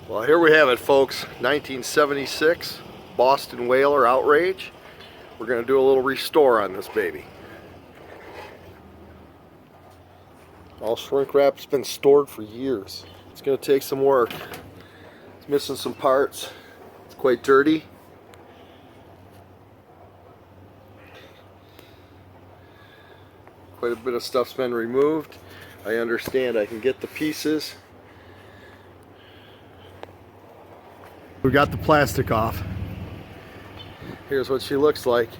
Well, here we have it, folks. 1976 Boston Whaler Outrage. We're going to do a little restore on this baby. All shrink wrap's been stored for years. It's going to take some work. It's missing some parts. It's quite dirty. Quite a bit of stuff's been removed. I understand I can get the pieces. We got the plastic off. Here's what she looks like.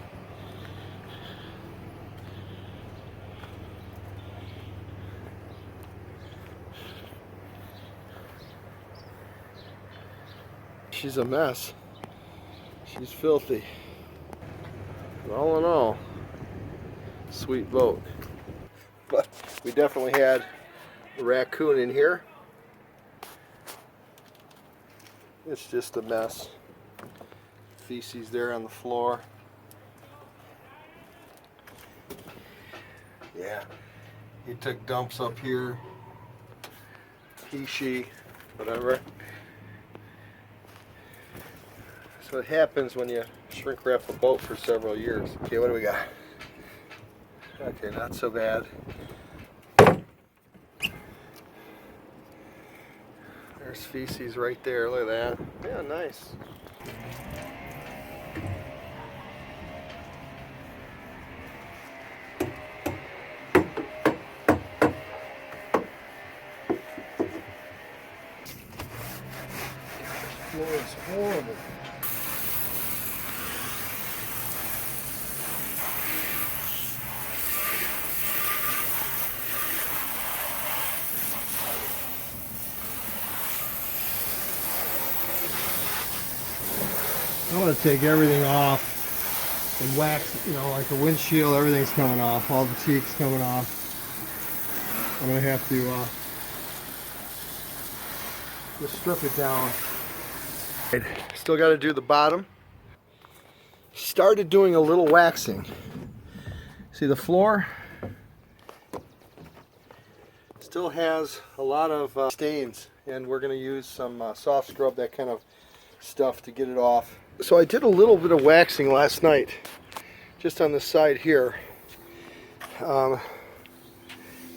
She's a mess. She's filthy. But all in all, sweet boat. But we definitely had a raccoon in here. It's just a mess. Feces there on the floor. Yeah, he took dumps up here. He, she, whatever. So it happens when you shrink wrap a boat for several years. Okay, what do we got? Okay, not so bad. There's feces right there, look at that. Yeah, nice. This floor is horrible. I want to take everything off and wax, you know, like the windshield, everything's coming off, all the Teak's coming off. I'm going to have to just strip it down. Still got to do the bottom. Started doing a little waxing. See the floor? Still has a lot of stains, and we're going to use some soft scrub, that kind of stuff, to get it off. So I did a little bit of waxing last night, just on the side here.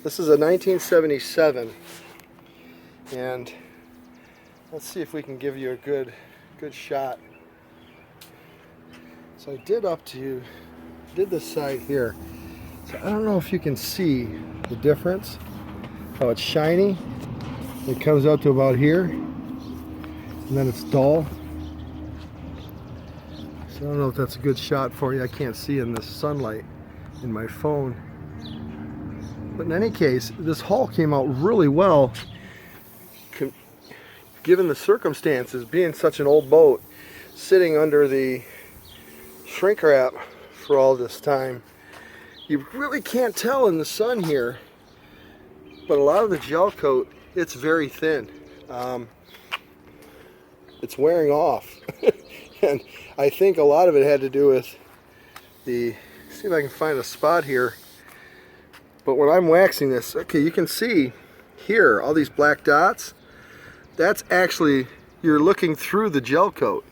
This is a 1977, and let's see if we can give you a good shot. So I did this side here. So I don't know if you can see the difference, how it's shiny. It comes out to about here, and then it's dull. I don't know if that's a good shot for you. I can't see in the sunlight in my phone. But in any case, this hull came out really well, given the circumstances, being such an old boat, sitting under the shrink wrap for all this time. You really can't tell in the sun here, but a lot of the gel coat, it's very thin. It's wearing off. And I think a lot of it had to do with the, see if I can find a spot here, but when I'm waxing this, okay, you can see here all these black dots. That's actually, you're looking through the gel coat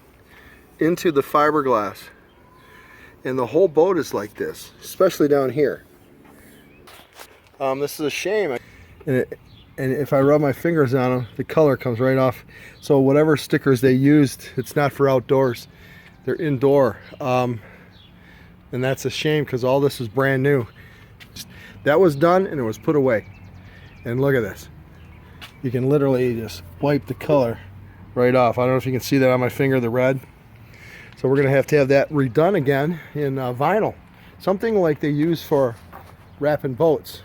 into the fiberglass, and the whole boat is like this, especially down here. This is a shame, and if I rub my fingers on them, the color comes right off. So whatever stickers they used, it's not for outdoors. They're indoor. And that's a shame, because all this is brand new. That was done and it was put away. And look at this. You can literally just wipe the color right off. I don't know if you can see that on my finger, the red. So we're going to have that redone again in vinyl. Something like they use for wrapping boats.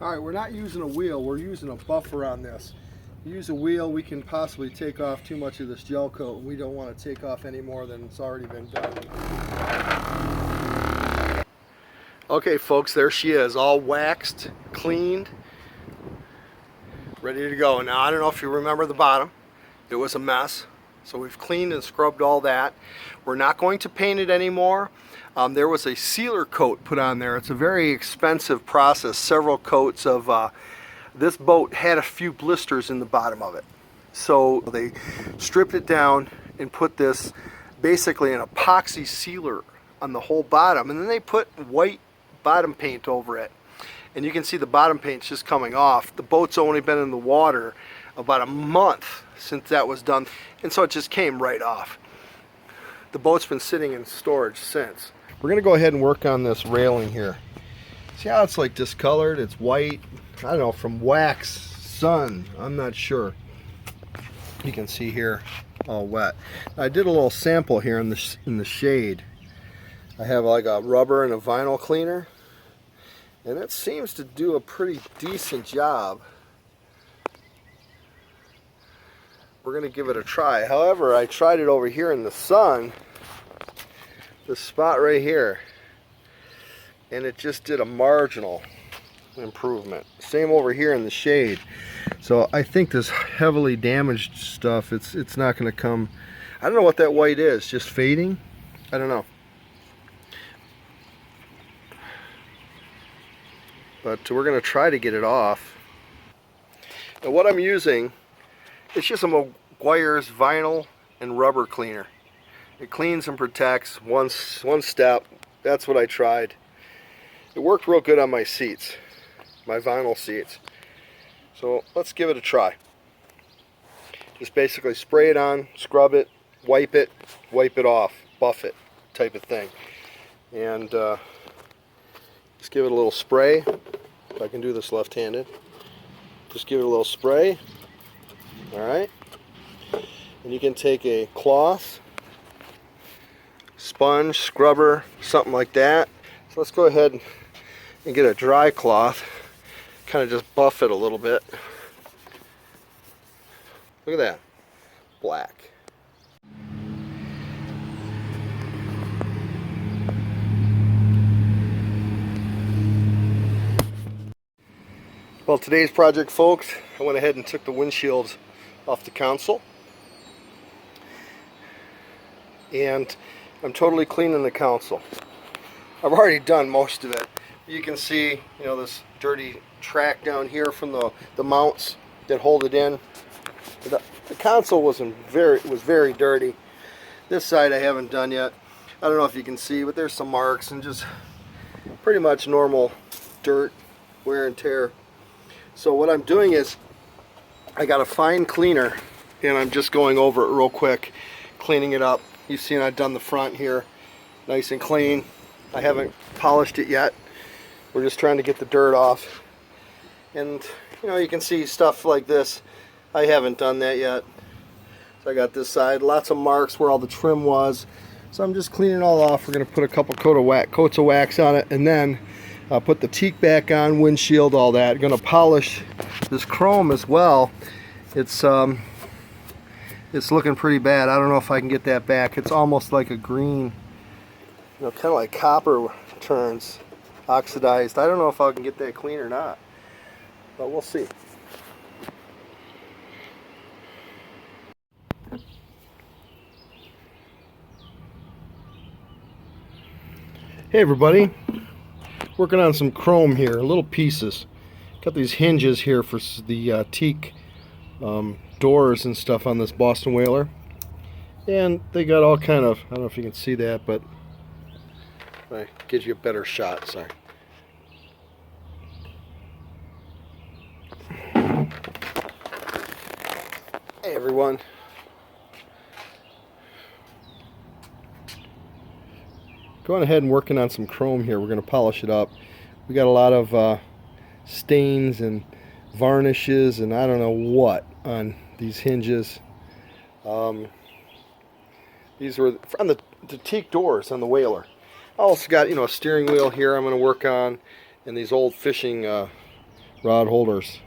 Alright, we're not using a wheel, we're using a buffer on this. Use a wheel, we can possibly take off too much of this gel coat. We don't want to take off any more than it's already been done. Okay folks, there she is, all waxed, cleaned, ready to go. Now I don't know if you remember the bottom, it was a mess. So we've cleaned and scrubbed all that. We're not going to paint it anymore. There was a sealer coat put on there. It's a very expensive process, several coats of This boat had a few blisters in the bottom of it. So they stripped it down and put this basically an epoxy sealer on the whole bottom, and then they put white bottom paint over it. And you can see the bottom paint's just coming off. The boat's only been in the water about a month since that was done, and so it just came right off. The boat's been sitting in storage since. We're gonna go ahead and work on this railing here. See how it's like discolored? It's white, I don't know, from wax, sun, I'm not sure. You can see here, all wet. I did a little sample here in the shade. I have like a rubber and a vinyl cleaner, and it seems to do a pretty decent job. We're gonna give it a try. However, I tried it over here in the sun, this spot right here, and it just did a marginal improvement. Same over here in the shade. So I think this heavily damaged stuff, it's not going to come. I don't know what that white is, just fading? I don't know. But we're going to try to get it off. And what I'm using, it's just a Meguiar's vinyl and rubber cleaner. It cleans and protects one step. That's what I tried. It worked real good on my seats, my vinyl seats. So let's give it a try. Just basically spray it on, scrub it, wipe it off, buff it type of thing. And just give it a little spray. If I can do this left-handed. Just give it a little spray. Alright. And you can take a cloth, sponge, scrubber, something like that. So let's go ahead and get a dry cloth. Kind of just buff it a little bit. Look at that. Black. Well, today's project, folks, I went ahead and took the windshields off the console. And I'm totally cleaning the console. I've already done most of it. You can see, you know, this dirty track down here from the mounts that hold it in. The console was very dirty. This side I haven't done yet. I don't know if you can see, but there's some marks and just pretty much normal dirt, wear and tear. So what I'm doing is I got a fine cleaner and I'm just going over it real quick, cleaning it up. You've seen I've done the front here nice and clean. I haven't polished it yet. We're just trying to get the dirt off. And you know, you can see stuff like this. I haven't done that yet. So I got this side, lots of marks where all the trim was. So I'm just cleaning it all off. We're going to put a couple coats of wax on it, and then put the teak back on, windshield, all that. Going to polish this chrome as well. It's looking pretty bad. I don't know if I can get that back. It's almost like a green, you know, kind of like copper turns, oxidized. I don't know if I can get that clean or not, but we'll see. Hey everybody, working on some chrome here, little pieces. Got these hinges here for the teak doors and stuff on this Boston Whaler, and they got all kind of, I don't know if you can see that, but it gives you a better shot. Sorry. Hey everyone. Going ahead and working on some chrome here. We're going to polish it up. We got a lot of stains and varnishes and I don't know what on these hinges. These were on the teak doors on the Whaler. I also got, you know, a steering wheel here I'm going to work on, and these old fishing rod holders